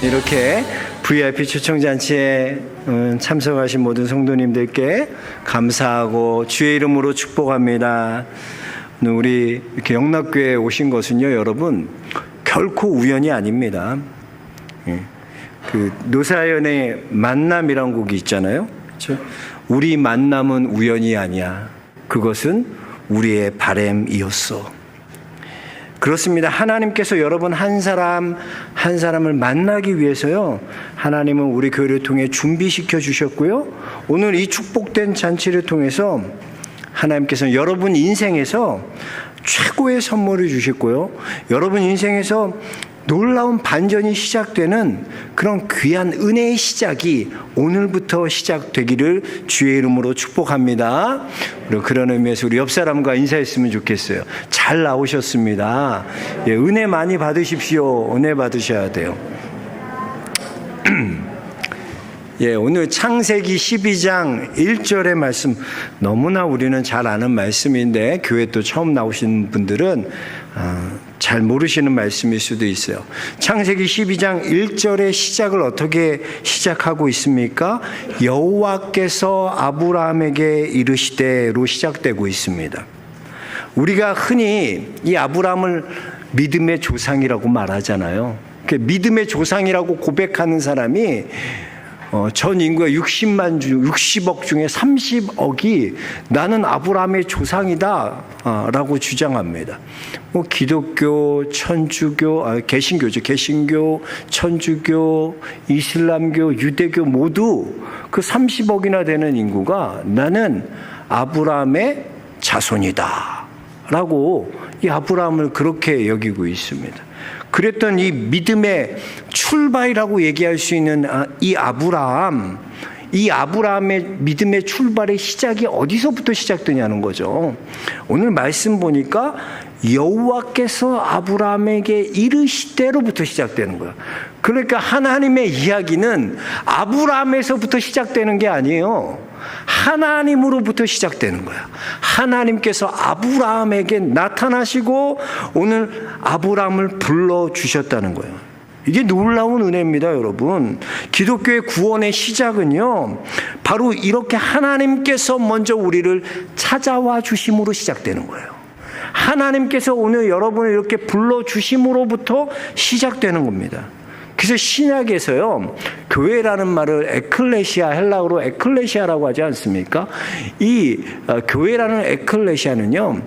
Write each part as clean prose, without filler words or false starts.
이렇게 VIP 초청잔치에 참석하신 모든 성도님들께 감사하고 주의 이름으로 축복합니다. 우리 이렇게 영락교회에 오신 것은요, 여러분, 결코 우연이 아닙니다. 그 노사연의 만남이라는 곡이 있잖아요. 그렇죠? 우리 만남은 우연이 아니야. 그것은 우리의 바램이었어. 그렇습니다. 하나님께서 여러분 한 사람 한 사람을 만나기 위해서요, 하나님은 우리 교회를 통해 준비시켜 주셨고요, 오늘 이 축복된 잔치를 통해서 하나님께서는 여러분 인생에서 최고의 선물을 주셨고요, 여러분 인생에서 놀라운 반전이 시작되는 그런 귀한 은혜의 시작이 오늘부터 시작되기를 주의 이름으로 축복합니다. 그리고 그런 의미에서 우리 옆 사람과 인사했으면 좋겠어요. 잘 나오셨습니다. 예, 은혜 많이 받으십시오. 은혜 받으셔야 돼요. 예, 오늘 창세기 12장 1절의 말씀, 너무나 우리는 잘 아는 말씀인데 교회 또 처음 나오신 분들은 잘 모르시는 말씀일 수도 있어요. 창세기 12장 1절의 시작을 어떻게 시작하고 있습니까? 여호와께서 아브라함에게 이르시되로 시작되고 있습니다. 우리가 흔히 이 아브라함을 믿음의 조상이라고 말하잖아요. 믿음의 조상이라고 고백하는 사람이 전 인구가 60억 중에 30억이 나는 아브라함의 조상이다 라고 주장합니다. 기독교, 천주교, 개신교죠. 개신교, 천주교, 이슬람교, 유대교 모두 그 30억이나 되는 인구가 나는 아브라함의 자손이다 라고 이 아브라함을 그렇게 여기고 있습니다. 그랬던 이 믿음의 출발이라고 얘기할 수 있는 이 아브라함의 믿음의 출발의 시작이 어디서부터 시작되냐는 거죠. 오늘 말씀 보니까 여호와께서 아브라함에게 이르시되로부터 시작되는 거예요. 그러니까 하나님의 이야기는 아브라함에서부터 시작되는 게 아니에요. 하나님으로부터 시작되는 거야. 하나님께서 아브라함에게 나타나시고 오늘 아브라함을 불러주셨다는 거예요. 이게 놀라운 은혜입니다, 여러분. 기독교의 구원의 시작은요, 바로 이렇게 하나님께서 먼저 우리를 찾아와 주심으로 시작되는 거예요. 하나님께서 오늘 여러분을 이렇게 불러주심으로부터 시작되는 겁니다. 그래서 신약에서요, 교회라는 말을 에클레시아, 헬라어로 에클레시아라고 하지 않습니까? 이 교회라는 에클레시아는요,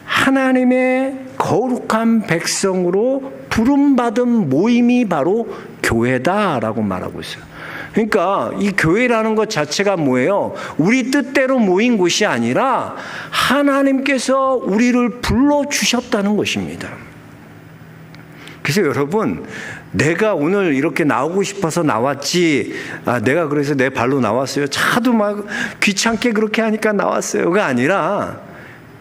하나님의 거룩한 백성으로 부름받은 모임이 바로 교회다라고 말하고 있어요. 그러니까 이 교회라는 것 자체가 뭐예요? 우리 뜻대로 모인 곳이 아니라 하나님께서 우리를 불러주셨다는 것입니다. 그래서 여러분, 내가 오늘 이렇게 나오고 싶어서 나왔지, 내가 그래서 내 발로 나왔어요, 차도 막 귀찮게 그렇게 하니까 나왔어요가 아니라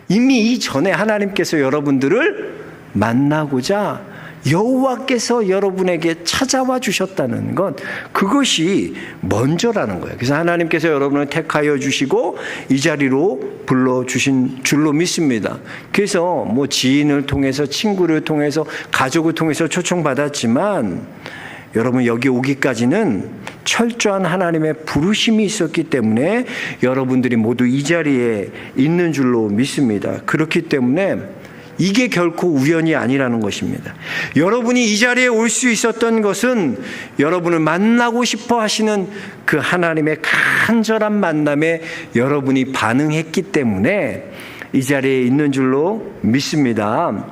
이미 이전에 하나님께서 여러분들을 만나고자 여호와께서 여러분에게 찾아와 주셨다는 것, 그것이 먼저라는 거예요. 그래서 하나님께서 여러분을 택하여 주시고 이 자리로 불러주신 줄로 믿습니다. 그래서 뭐 지인을 통해서, 친구를 통해서, 가족을 통해서 초청받았지만 여러분 여기 오기까지는 철저한 하나님의 부르심이 있었기 때문에 여러분들이 모두 이 자리에 있는 줄로 믿습니다. 그렇기 때문에 이게 결코 우연이 아니라는 것입니다. 여러분이 이 자리에 올 수 있었던 것은 여러분을 만나고 싶어 하시는 그 하나님의 간절한 만남에 여러분이 반응했기 때문에 이 자리에 있는 줄로 믿습니다.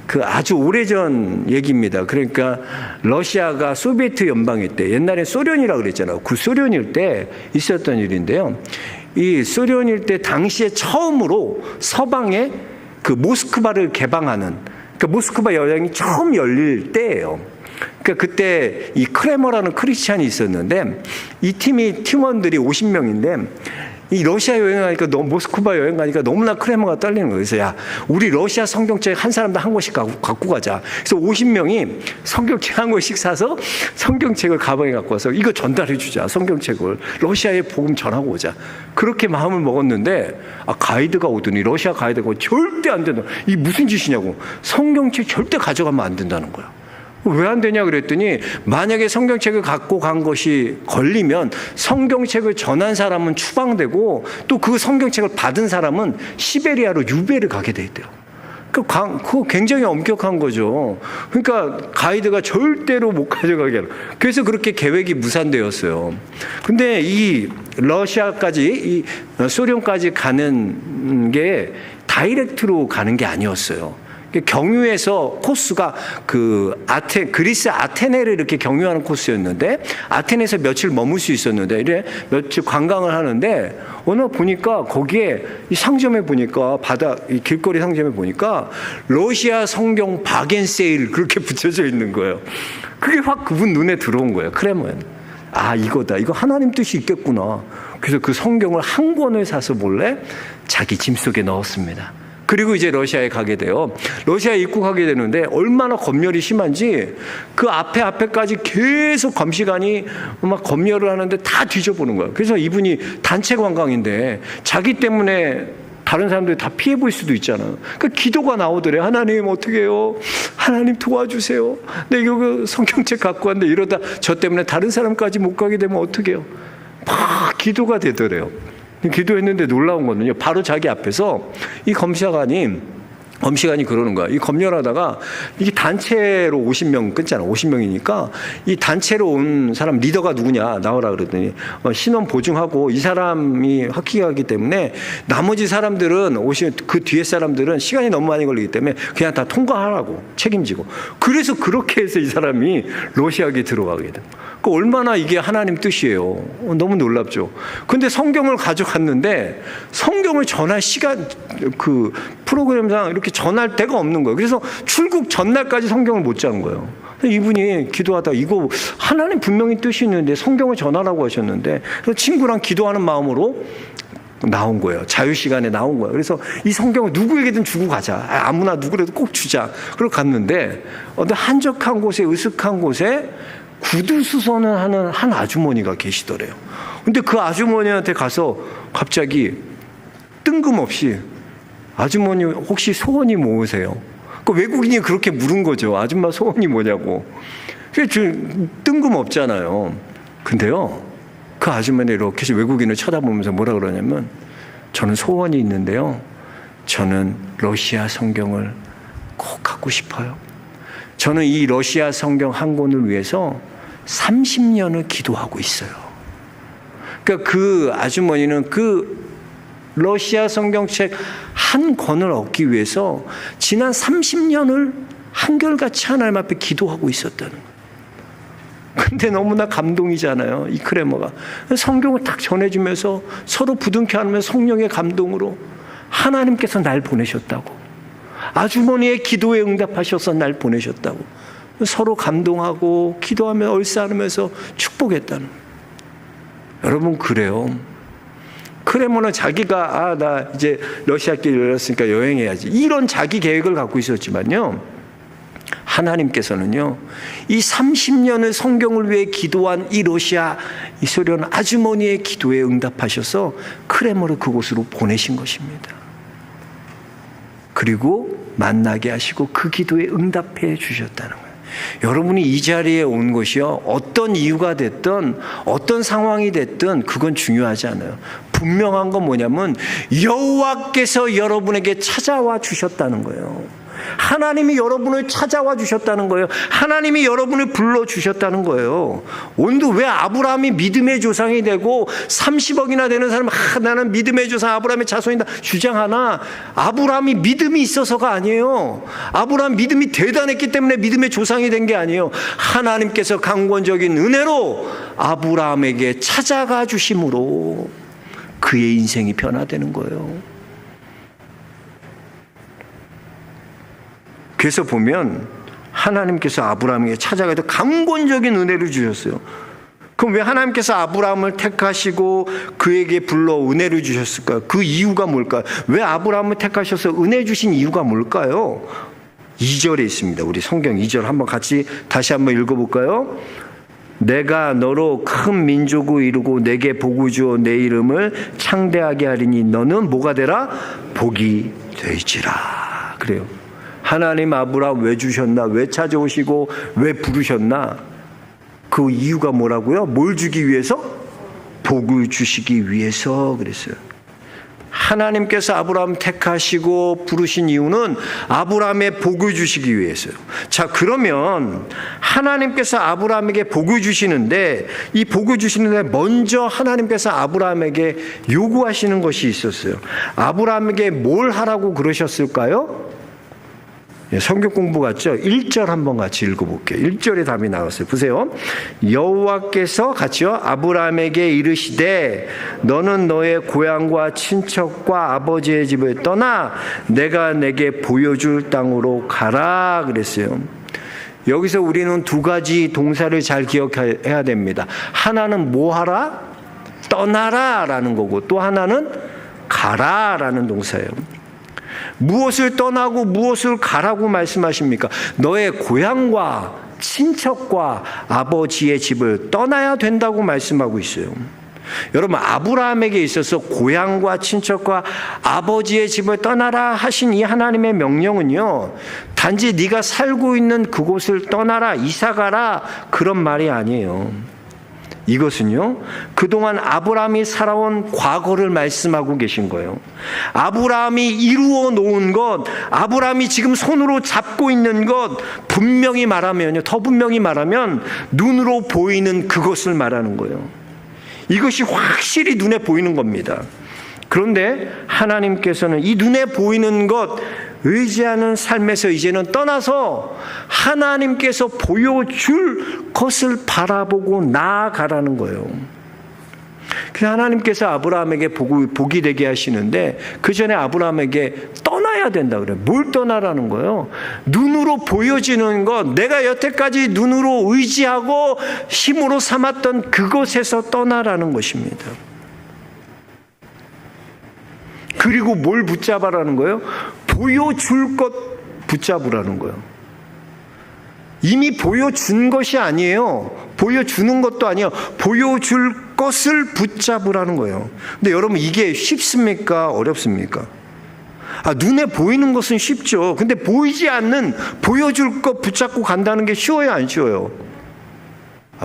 그 아주 오래전 얘기입니다. 그러니까 러시아가 소비에트 연방일 때, 옛날에 소련이라고 그랬잖아요. 구소련일 때 있었던 일인데요. 이 소련일 때 당시에 처음으로 서방에 그 모스크바를 개방하는, 그러니까 모스크바 여행이 처음 열릴 때예요. 그러니까 그때 이 크레머라는 크리스찬이 있었는데 이 팀원들이 50명인데 이 러시아 여행 가니까 모스크바 여행 가니까 너무나 크레머가 떨리는 거예요. 그래서 야, 우리 러시아 성경책 한 사람당 한 권씩 갖고 가자. 그래서 50명이 성경책 한 권씩 사서 성경책을 가방에 갖고 와서 이거 전달해 주자. 성경책을 러시아에 복음 전하고 오자. 그렇게 마음을 먹었는데 가이드가 오더니 러시아 가이드가 절대 안 된다. 이 무슨 짓이냐고. 성경책 절대 가져가면 안 된다는 거야. 왜 안 되냐 그랬더니 만약에 성경책을 갖고 간 것이 걸리면 성경책을 전한 사람은 추방되고 또 그 성경책을 받은 사람은 시베리아로 유배를 가게 돼 있대요. 그거 굉장히 엄격한 거죠. 그러니까 가이드가 절대로 못 가져가게 하는. 그래서 그렇게 계획이 무산되었어요. 근데 이 러시아까지, 이 소련까지 가는 게 다이렉트로 가는 게 아니었어요. 경유해서 코스가 그리스 아테네를 이렇게 경유하는 코스였는데, 아테네에서 며칠 머물 수 있었는데, 이래 며칠 관광을 하는데, 어느 보니까 거기에 이 상점에 보니까 이 길거리 상점에 보니까 러시아 성경 바겐세일 그렇게 붙여져 있는 거예요. 그게 확 그분 눈에 들어온 거예요. 그러면 이거다. 이거 하나님 뜻이 있겠구나. 그래서 그 성경을 한 권을 사서 몰래 자기 짐 속에 넣었습니다. 그리고 이제 러시아에 가게 돼요. 러시아에 입국하게 되는데 얼마나 검열이 심한지 그 앞에까지 계속 검시관이 막 검열을 하는데 다 뒤져보는 거예요. 그래서 이분이 단체 관광인데 자기 때문에 다른 사람들이 다 피해 볼 수도 있잖아요. 그 기도가 나오더래요. 하나님 어떻게 해요? 하나님 도와주세요. 내가 그 성경책 갖고 왔는데 이러다 저 때문에 다른 사람까지 못 가게 되면 어떻게 해요? 막 기도가 되더래요. 기도했는데 놀라운 거는요, 바로 자기 앞에서 이 검시관이 그러는 거야. 이 검열하다가 이게 단체로 50명 끊잖아. 50명이니까 이 단체로 온 사람 리더가 누구냐 나오라 그러더니 신원 보증하고 이 사람이 확기하기 때문에 나머지 사람들은 그 뒤에 사람들은 시간이 너무 많이 걸리기 때문에 그냥 다 통과하라고 책임지고. 그래서 그렇게 해서 이 사람이 러시아에 들어가게 돼. 얼마나 이게 하나님 뜻이에요. 너무 놀랍죠. 근데 성경을 가져갔는데 성경을 전할 시간 그 프로그램상 이렇게 전할 데가 없는 거예요. 그래서 출국 전날까지 성경을 못 잡은 거예요. 이분이 기도하다 이거 하나님 분명히 뜻이 있는데 성경을 전하라고 하셨는데, 그래서 친구랑 기도하는 마음으로 나온 거예요. 자유시간에 나온 거예요. 그래서 이 성경을 누구에게든 주고 가자. 아무나 누구라도 꼭 주자. 그러고 갔는데 어떤 한적한 곳에, 으슥한 곳에 구두수선을 하는 한 아주머니가 계시더래요. 근데 그 아주머니한테 가서 갑자기 뜬금없이 아주머니 혹시 소원이 뭐으세요? 그 외국인이 그렇게 물은 거죠. 아줌마 소원이 뭐냐고. 뜬금없잖아요. 근데요, 그 아주머니 이렇게 외국인을 쳐다보면서 뭐라 그러냐면, 저는 소원이 있는데요, 저는 러시아 성경을 꼭 갖고 싶어요. 저는 이 러시아 성경 한 권을 위해서 30년을 기도하고 있어요. 그러니까 그 아주머니는 그 러시아 성경책 한 권을 얻기 위해서 지난 30년을 한결같이 하나님 앞에 기도하고 있었다는 거예요. 근데 너무나 감동이잖아요. 이 크레머가 성경을 딱 전해주면서 서로 부둥켜 안으면서 성령의 감동으로 하나님께서 날 보내셨다고, 아주머니의 기도에 응답하셔서 날 보내셨다고 서로 감동하고 기도하며 얼싸안으면서 축복했다는 거예요. 여러분, 그래요. 크레모는 자기가 나 이제 러시아길 열렸으니까 여행해야지, 이런 자기 계획을 갖고 있었지만요, 하나님께서는요, 이 30년을 성경을 위해 기도한 이 러시아, 이 소련 아주머니의 기도에 응답하셔서 크레모를 그곳으로 보내신 것입니다. 그리고 만나게 하시고 그 기도에 응답해 주셨다는 거예요. 여러분이 이 자리에 온 것이요, 어떤 이유가 됐든 어떤 상황이 됐든 그건 중요하지 않아요. 분명한 건 뭐냐면 여호와께서 여러분에게 찾아와 주셨다는 거예요. 하나님이 여러분을 찾아와 주셨다는 거예요. 하나님이 여러분을 불러주셨다는 거예요. 오늘도 왜 아브라함이 믿음의 조상이 되고 30억이나 되는 사람 나는 믿음의 조상 아브라함의 자손이다 주장하나, 아브라함이 믿음이 있어서가 아니에요. 아브라함 믿음이 대단했기 때문에 믿음의 조상이 된 게 아니에요. 하나님께서 강권적인 은혜로 아브라함에게 찾아가 주심으로 그의 인생이 변화되는 거예요. 그래서 보면 하나님께서 아브라함에게 찾아가서 강권적인 은혜를 주셨어요. 그럼 왜 하나님께서 아브라함을 택하시고 그에게 불러 은혜를 주셨을까요? 그 이유가 뭘까요? 왜 아브라함을 택하셔서 은혜 주신 이유가 뭘까요? 2절에 있습니다. 우리 성경 2절 한번 같이 다시 한번 읽어볼까요? 내가 너로 큰 민족을 이루고 내게 복을 주어 내 이름을 창대하게 하리니 너는 뭐가 되라? 복이 되지라. 그래요. 하나님 아브라함 왜 주셨나? 왜 찾아오시고 왜 부르셨나? 그 이유가 뭐라고요? 뭘 주기 위해서? 복을 주시기 위해서 그랬어요. 하나님께서 아브라함 택하시고 부르신 이유는 아브라함의 복을 주시기 위해서요. 자, 그러면 하나님께서 아브라함에게 복을 주시는데 이 복을 주시는데 먼저 하나님께서 아브라함에게 요구하시는 것이 있었어요. 아브라함에게 뭘 하라고 그러셨을까요? 성경 공부 같죠? 1절 한번 같이 읽어볼게요. 1절에 답이 나왔어요. 보세요. 여호와께서 같이요. 아브라함에게 이르시되 너는 너의 고향과 친척과 아버지의 집을 떠나 내가 내게 보여줄 땅으로 가라 그랬어요. 여기서 우리는 두 가지 동사를 잘 기억해야 됩니다. 하나는 뭐 하라? 떠나라 라는 거고 또 하나는 가라 라는 동사예요. 무엇을 떠나고 무엇을 가라고 말씀하십니까? 너의 고향과 친척과 아버지의 집을 떠나야 된다고 말씀하고 있어요. 여러분, 아브라함에게 있어서 고향과 친척과 아버지의 집을 떠나라 하신 이 하나님의 명령은요, 단지 네가 살고 있는 그곳을 떠나라, 이사가라 그런 말이 아니에요. 이것은요, 그동안 아브라함이 살아온 과거를 말씀하고 계신 거예요. 아브라함이 이루어 놓은 것, 아브라함이 지금 손으로 잡고 있는 것, 분명히 말하면요, 더 분명히 말하면 눈으로 보이는 그것을 말하는 거예요. 이것이 확실히 눈에 보이는 겁니다. 그런데 하나님께서는 이 눈에 보이는 것, 의지하는 삶에서 이제는 떠나서 하나님께서 보여줄 것을 바라보고 나아가라는 거예요. 그래서 하나님께서 아브라함에게 복이 되게 하시는데 그 전에 아브라함에게 떠나야 된다 그래요. 뭘 떠나라는 거예요? 눈으로 보여지는 것, 내가 여태까지 눈으로 의지하고 힘으로 삼았던 그곳에서 떠나라는 것입니다. 그리고 뭘 붙잡아라는 거예요? 보여줄 것 붙잡으라는 거예요. 이미 보여준 것이 아니에요. 보여주는 것도 아니에요. 보여줄 것을 붙잡으라는 거예요. 근데 여러분, 이게 쉽습니까? 어렵습니까? 눈에 보이는 것은 쉽죠. 근데 보이지 않는 보여줄 것 붙잡고 간다는 게 쉬워요, 안 쉬워요?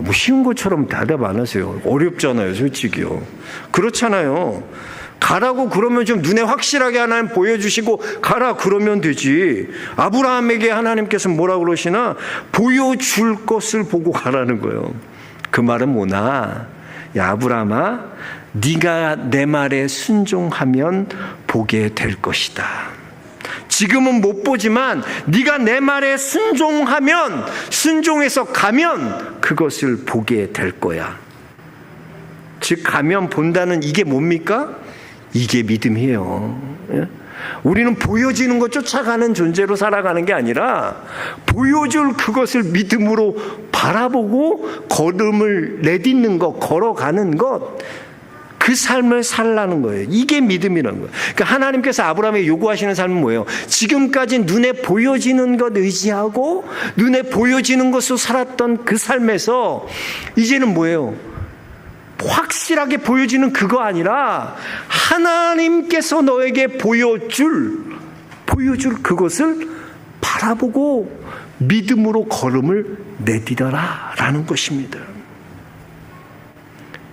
뭐 쉬운 것처럼 대답 안 하세요. 어렵잖아요, 솔직히요. 그렇잖아요. 가라고 그러면 좀 눈에 확실하게 하나님 보여주시고 가라 그러면 되지. 아브라함에게 하나님께서 뭐라고 그러시나? 보여줄 것을 보고 가라는 거예요. 그 말은 뭐나? 야, 아브라함아, 네가 내 말에 순종하면 보게 될 것이다. 지금은 못 보지만 네가 내 말에 순종하면, 순종해서 가면 그것을 보게 될 거야. 즉 가면 본다는 이게 뭡니까? 이게 믿음이에요. 우리는 보여지는 것 쫓아가는 존재로 살아가는 게 아니라 보여줄 그것을 믿음으로 바라보고 걸음을 내딛는 것, 걸어가는 것, 그 삶을 살라는 거예요. 이게 믿음이라는 거예요. 그러니까 하나님께서 아브라함에게 요구하시는 삶은 뭐예요? 지금까지 눈에 보여지는 것 의지하고 눈에 보여지는 것으로 살았던 그 삶에서 이제는 뭐예요? 확실하게 보여지는 그거 아니라 하나님께서 너에게 보여줄 그것을 바라보고 믿음으로 걸음을 내디뎌라 라는 것입니다.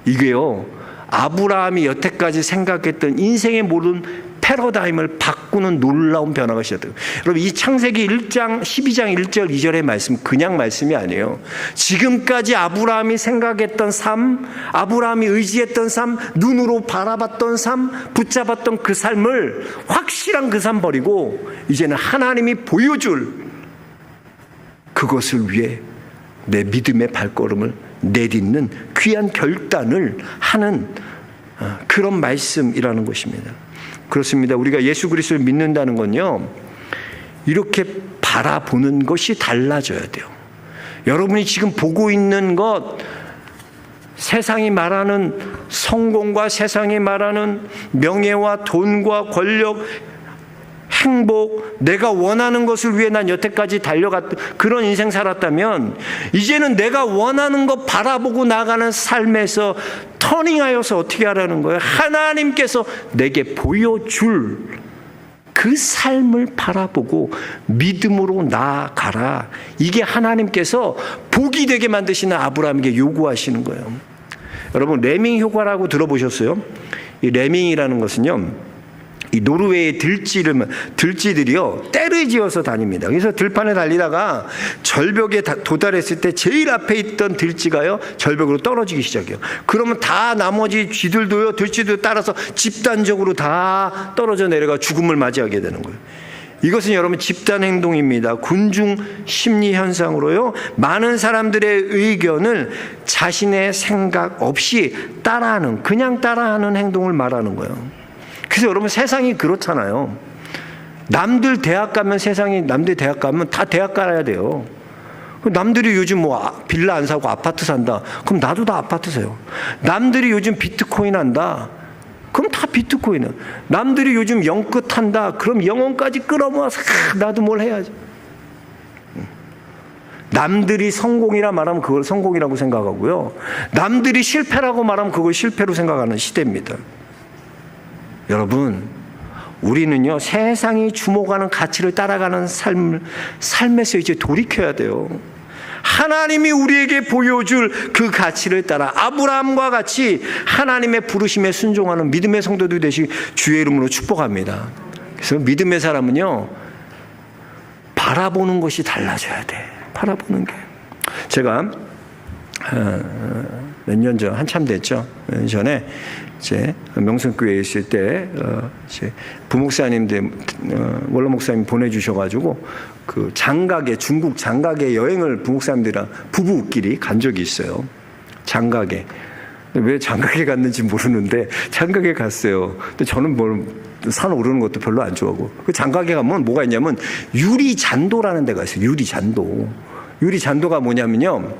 이게요, 아브라함이 여태까지 생각했던 인생의 모든 패러다임을 바꾸는 놀라운 변화가 시작돼요. 여러분, 이 창세기 1장 12장 1절 2절의 말씀 그냥 말씀이 아니에요. 지금까지 아브라함이 생각했던 삶, 아브라함이 의지했던 삶, 눈으로 바라봤던 삶, 붙잡았던 그 삶을, 확실한 그 삶 버리고 이제는 하나님이 보여줄 그것을 위해 내 믿음의 발걸음을 내딛는 귀한 결단을 하는 그런 말씀이라는 것입니다. 그렇습니다. 우리가 예수 그리스도를 믿는다는 건요, 이렇게 바라보는 것이 달라져야 돼요. 여러분이 지금 보고 있는 것, 세상이 말하는 성공과 세상이 말하는 명예와 돈과 권력, 행복, 내가 원하는 것을 위해 난 여태까지 달려갔던 그런 인생 살았다면 이제는 내가 원하는 것 바라보고 나가는 삶에서 터닝하여서 어떻게 하라는 거예요? 하나님께서 내게 보여줄 그 삶을 바라보고 믿음으로 나아가라. 이게 하나님께서 복이 되게 만드시는 아브라함에게 요구하시는 거예요. 여러분, 레밍 효과라고 들어보셨어요? 이 레밍이라는 것은요, 이 노르웨이의 들쥐들이요, 떼를 지어서 다닙니다. 그래서 들판에 달리다가 절벽에 도달했을 때 제일 앞에 있던 들쥐가요, 절벽으로 떨어지기 시작해요. 그러면 다 나머지 쥐들도요, 들쥐도 따라서 집단적으로 다 떨어져 내려가 죽음을 맞이하게 되는 거예요. 이것은 여러분 집단 행동입니다. 군중 심리 현상으로요, 많은 사람들의 의견을 자신의 생각 없이 그냥 따라하는 행동을 말하는 거예요. 그래서 여러분, 세상이 그렇잖아요. 남들 대학 가면 다 대학 가야 돼요. 남들이 요즘 뭐 빌라 안 사고 아파트 산다. 그럼 나도 다 아파트 사요. 남들이 요즘 비트코인 한다. 그럼 다 비트코인은. 남들이 요즘 영끝 한다. 그럼 영혼까지 끌어모아서 나도 뭘 해야지. 남들이 성공이라 말하면 그걸 성공이라고 생각하고요, 남들이 실패라고 말하면 그걸 실패로 생각하는 시대입니다. 여러분, 우리는요, 세상이 주목하는 가치를 따라가는 삶에서 이제 돌이켜야 돼요. 하나님이 우리에게 보여줄 그 가치를 따라 아브라함과 같이 하나님의 부르심에 순종하는 믿음의 성도들이 되시기 주의 이름으로 축복합니다. 그래서 믿음의 사람은요, 바라보는 것이 달라져야 돼. 바라보는 게. 제가 몇 년 전, 한참 됐죠. 전에 이제 명성교회에 있을 때 이제 부목사님들, 원로 목사님 보내주셔가지고 그 중국 장각에 여행을 부목사님들이랑 부부끼리 간 적이 있어요. 장각에. 왜 장각에 갔는지 모르는데 장각에 갔어요. 근데 저는 산 오르는 것도 별로 안 좋아하고, 그 장각에 가면 뭐가 있냐면 유리잔도라는 데가 있어요. 유리잔도. 유리잔도가 뭐냐면요,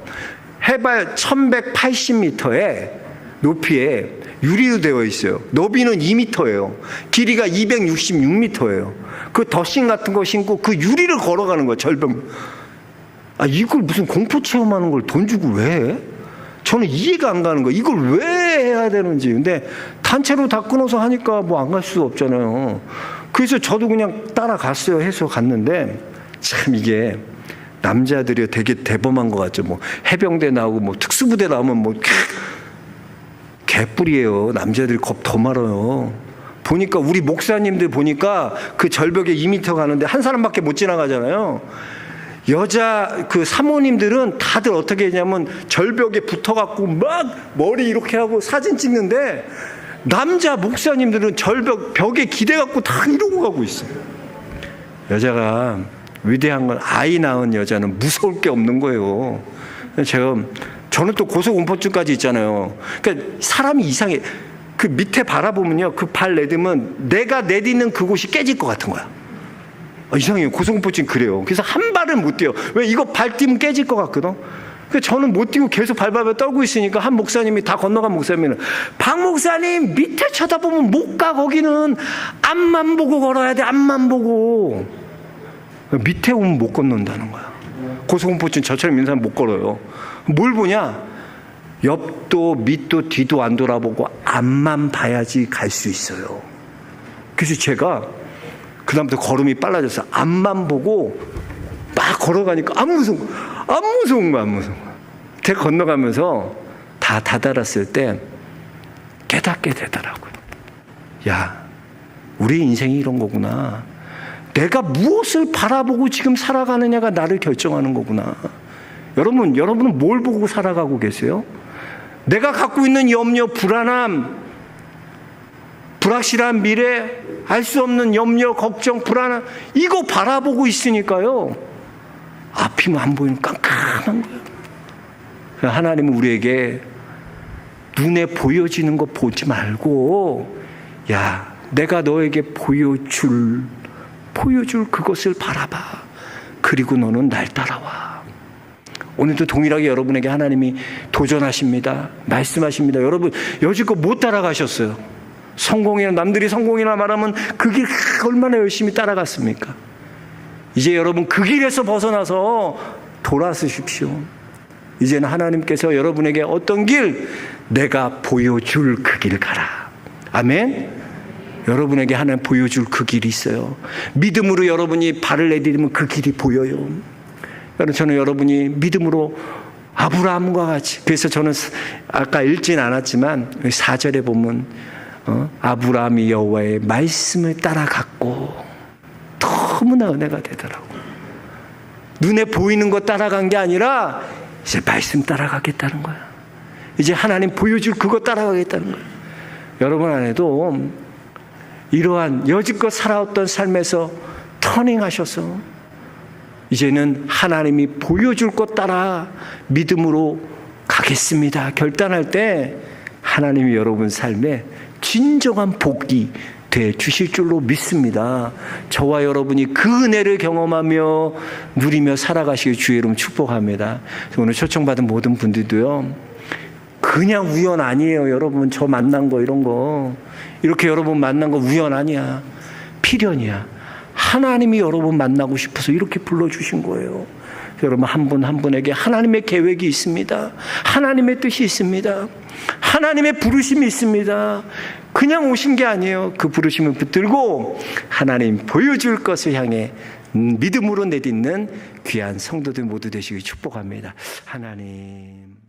해발 1180m에 높이에 유리로 되어 있어요. 너비는 2m예요. 길이가 266m예요. 그 덧신 같은 거 신고 그 유리를 걸어가는 거예요, 절벽. 이걸 무슨 공포 체험하는 걸 돈 주고 왜 해? 저는 이해가 안 가는 거예요. 이걸 왜 해야 되는지. 근데 단체로 다 끊어서 하니까 뭐 안 갈 수 없잖아요. 그래서 저도 그냥 따라갔어요. 해서 갔는데, 참 이게 남자들이 되게 대범한 것 같죠. 뭐 해병대 나오고 뭐 특수부대 나오면 뭐 개뿔이에요. 남자들이 겁 더 많아요. 보니까 우리 목사님들 보니까 그 절벽에 2m 가는데 한 사람밖에 못 지나가잖아요. 여자 그 사모님들은 다들 어떻게 했냐면 절벽에 붙어갖고 막 머리 이렇게 하고 사진 찍는데, 남자 목사님들은 벽에 기대갖고 다 이러고 가고 있어요. 여자가 위대한 건, 아이 낳은 여자는 무서울 게 없는 거예요. 저는 또 고소공포증까지 있잖아요. 그러니까 사람이 이상해. 그 밑에 바라보면요, 그 발 내딛으면 내가 내딛는 그곳이 깨질 것 같은 거야. 이상해요. 고소공포증 그래요. 그래서 한 발을 못 뛰어. 왜? 이거 발 뛰면 깨질 것 같거든. 그래서 저는 못 뛰고 계속 발발발 떨고 있으니까 한 목사님이, 다 건너간 목사님은, 박 목사님 밑에 쳐다보면 못 가. 거기는 앞만 보고 걸어야 돼. 앞만 보고. 밑에 오면 못 건넌다는 거야. 고소공포증 저처럼 있는 사람 못 걸어요. 뭘 보냐? 옆도 밑도 뒤도 안 돌아보고 앞만 봐야지 갈 수 있어요. 그래서 제가 그다음부터 걸음이 빨라져서 앞만 보고 막 걸어가니까 안 무서운 거야. 제가 건너가면서 다 다다랐을 때 깨닫게 되더라고요. 야, 우리 인생이 이런 거구나. 내가 무엇을 바라보고 지금 살아가느냐가 나를 결정하는 거구나. 여러분은 뭘 보고 살아가고 계세요? 내가 갖고 있는 염려, 불안함, 불확실한 미래, 알 수 없는 염려, 걱정, 불안함, 이거 바라보고 있으니까요, 앞이 안 보이는 깜깜한 거예요. 하나님은 우리에게 눈에 보여지는 거 보지 말고, 야, 내가 너에게 보여줄 그것을 바라봐. 그리고 너는 날 따라와. 오늘도 동일하게 여러분에게 하나님이 도전하십니다. 말씀하십니다. 여러분, 여지껏 못 따라가셨어요. 남들이 성공이나 말하면 그 길 얼마나 열심히 따라갔습니까? 이제 여러분 그 길에서 벗어나서 돌아서십시오. 이제는 하나님께서 여러분에게 어떤 길, 내가 보여줄 그 길 가라. 아멘. 여러분에게 하나님 보여줄 그 길이 있어요. 믿음으로 여러분이 발을 내디디면 그 길이 보여요. 여러분, 저는 여러분이 믿음으로 아브라함과 같이, 그래서 저는 아까 읽진 않았지만 4절에 보면 아브라함이 여호와의 말씀을 따라갔고 너무나 은혜가 되더라고요. 눈에 보이는 거 따라간 게 아니라 이제 말씀 따라가겠다는 거야. 이제 하나님 보여줄 그거 따라가겠다는 거야. 여러분 안에도 이러한 여지껏 살아왔던 삶에서 터닝하셔서 이제는 하나님이 보여줄 것 따라 믿음으로 가겠습니다 결단할 때 하나님이 여러분 삶에 진정한 복이 돼 주실 줄로 믿습니다. 저와 여러분이 그 은혜를 경험하며 누리며 살아가시길 주의 이름 축복합니다. 오늘 초청받은 모든 분들도요, 그냥 우연 아니에요. 여러분, 저 만난 거 이런 거 이렇게 여러분 만난 거 우연 아니야. 필연이야. 하나님이 여러분 만나고 싶어서 이렇게 불러주신 거예요. 여러분, 한 분 한 분에게 하나님의 계획이 있습니다. 하나님의 뜻이 있습니다. 하나님의 부르심이 있습니다. 그냥 오신 게 아니에요. 그 부르심을 붙들고 하나님 보여줄 것을 향해 믿음으로 내딛는 귀한 성도들 모두 되시길 축복합니다. 하나님.